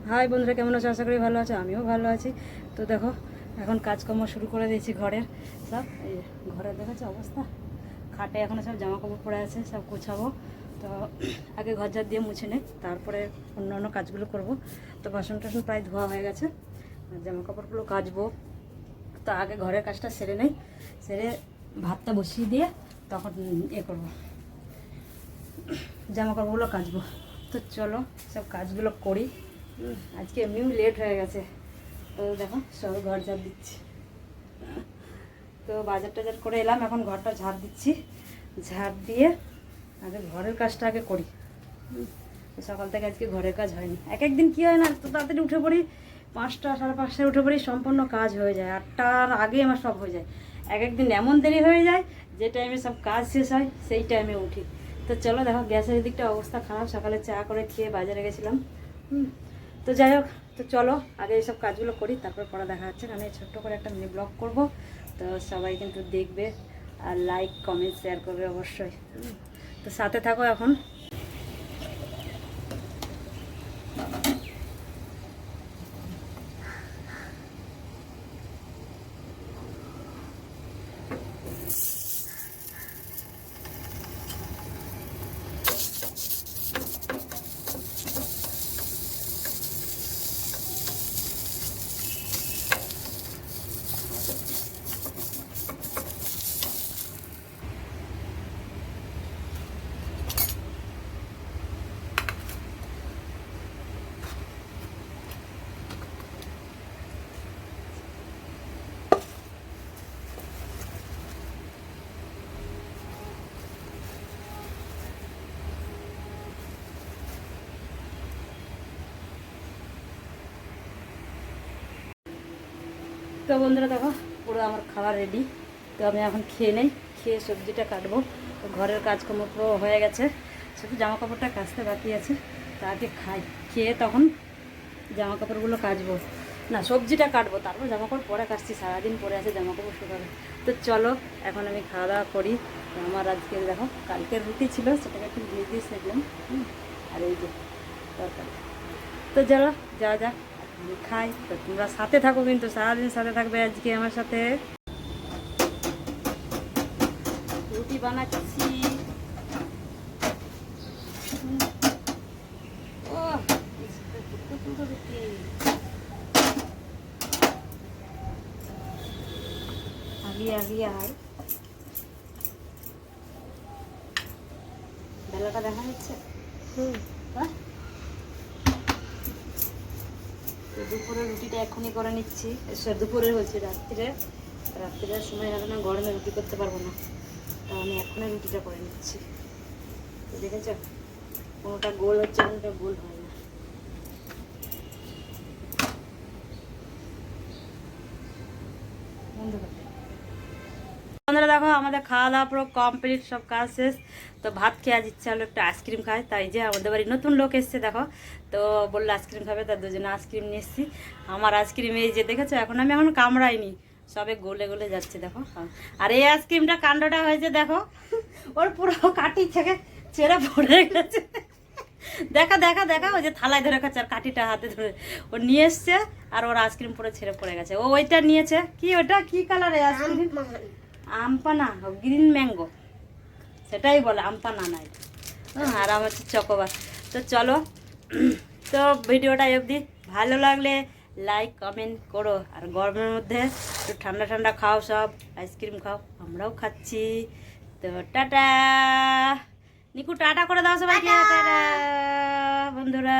High বন্ধুরা, কেমন আছো? আশা করি ভালো আছো। আমিও ভালো আছি। তো দেখো, এখন কাজকর্ম শুরু করে দিয়েছি ঘরের সব। এই ঘরের দেখেছো অবস্থা, খাটে এখনও সব জামা কাপড় পড়ে আছে, সব গোছাবো। তো আগে ঘর ঝাড় দিয়ে মুছে নেই, তারপরে অন্য অন্য কাজগুলো করব। তো বাসন টাসন প্রায় ধোয়া হয়ে গেছে, জামা কাপড়গুলো কাচবো। তো আগে ঘরের কাজটা সেরে নেই, সেরে ভাতটা বসিয়ে দিয়ে তখন করবো, জামা কাপড়গুলো কাচবো। তো চলো সব কাজগুলো করি। আজকে এমনিও লেট হয়ে গেছে। তো দেখো সব ঘর ঝাড় দিচ্ছি। তো বাজার টাজার করে এলাম, এখন ঘরটা ঝাড় দিচ্ছি। ঝাড় দিয়ে আগে ঘরের কাজটা আগে করি। সকাল থেকে আজকে ঘরের কাজ হয়নি। এক একদিন কী হয় না, তো তাড়াতাড়ি উঠে পড়ি, 5টা 5:30টায় উঠে পড়ি, সম্পূর্ণ কাজ হয়ে যায়। 8টার আগে আমার সব হয়ে যায়। এক একদিন এমন দেরি হয়ে যায় যে টাইমে সব কাজ শেষ হয় সেই টাইমে উঠি। তো চলো দেখো, গ্যাসের দিকটা অবস্থা খারাপ। সকালে চা করে খেয়ে বাজারে গেছিলাম। তো যাই হোক, তো চলো আগে এইসব কাজগুলো করি, তারপর পড়া দেখা যাচ্ছে। কারণ এই ছোট্ট করে একটা মিনি ব্লগ করবো। তো সবাই কিন্তু দেখবে আর লাইক কমেন্ট শেয়ার করবে অবশ্যই। তো সাথে থাকো এখন। তো বন্ধুরা দেখো, পুরো আমার খাবার রেডি। তো আমি এখন খেয়ে নেই, খেয়ে সবজিটা কাটবো। তো ঘরের কাজকর্ম পুরো হয়ে গেছে, শুধু জামা কাপড়টা কাচতে বাকি আছে। তা আগে খাই, খেয়ে তখন জামা কাপড়গুলো কাচবো, না সবজিটা কাটবো, তারপর জামা কাপড় পরে কাচছি। সারাদিন পরে আছে, জামা কাপড় শুকাবে। তো চলো এখন আমি খাওয়া দাওয়া করি। তো আমার আজকে দেখো, কালকের রুটি ছিল, সেটাকে একটু দিয়ে সেঁকলাম। আর এই যে তরকারি। তো চলো যাওয়া যাক, খাই। তো তোমরা সাথে থাকো, কিন্তু সারাদিন সাথে থাকবে আজকে আমার সাথে। রুটি বানাচ্ছি। ও রুটি আগিয়ে আগিয়ে আয়, বেলাটা দেখা যাচ্ছে। হ্যাঁ, তো দুপুরের রুটিটা এখনই করে নিচ্ছি। দুপুরের হচ্ছে রাত্রিরের সময় হবে না, গরমে রুটি করতে পারবো না। তা আমি এখনই রুটিটা করে নিচ্ছি। তো দেখেছ, কোনোটা গোল হচ্ছে, কোনোটা গোল হয় না। বন্ধুরা দেখো, আমাদের খাওয়া দাওয়া পুরো কমপ্লিট, সব কাজ শেষ। তো ভাত খেয়ে আজ ইচ্ছা হলো একটু আইসক্রিম খাই। তাই যে আমাদের বাড়ি নতুন লোক এসছে দেখো, তো বললো আইসক্রিম খাবে, তার দুজনে আইসক্রিম নিয়ে এসেছি। আমার আইসক্রিম এই যে দেখেছো, আমি এখন কামড়াইনি, সবে গলে গলে যাচ্ছে দেখো। আর এই আইসক্রিমটা কাণ্ডটা হয়েছে দেখো, ওর পুরো কাটি থেকে ছেড়ে পড়ে গেছে। দেখা দেখা দেখা, ওই যে থালায় ধরে খাচ্ছে আর কাঠিটা হাতে ধরে ও নিয়ে এসছে। আর ওর আইসক্রিম পুরো ছেড়ে পড়ে গেছে। ও ওইটা নিয়েছে, কি ওটা কি কালারের আইসক্রিম? আমপানা, গ্রিন ম্যাঙ্গো, সেটাই বলে আমপানা নাই। আর আমার হচ্ছে চকোবার। তো চলো, তো ভিডিওটা অবধি, ভালো লাগলে লাইক কমেন্ট করো। আর গরমের মধ্যে একটু ঠান্ডা ঠান্ডা খাও, সব আইসক্রিম খাও, আমরাও খাচ্ছি। তো টাটা, নিকু টাটা করে দাও সবাইকে। টাটা বন্ধুরা।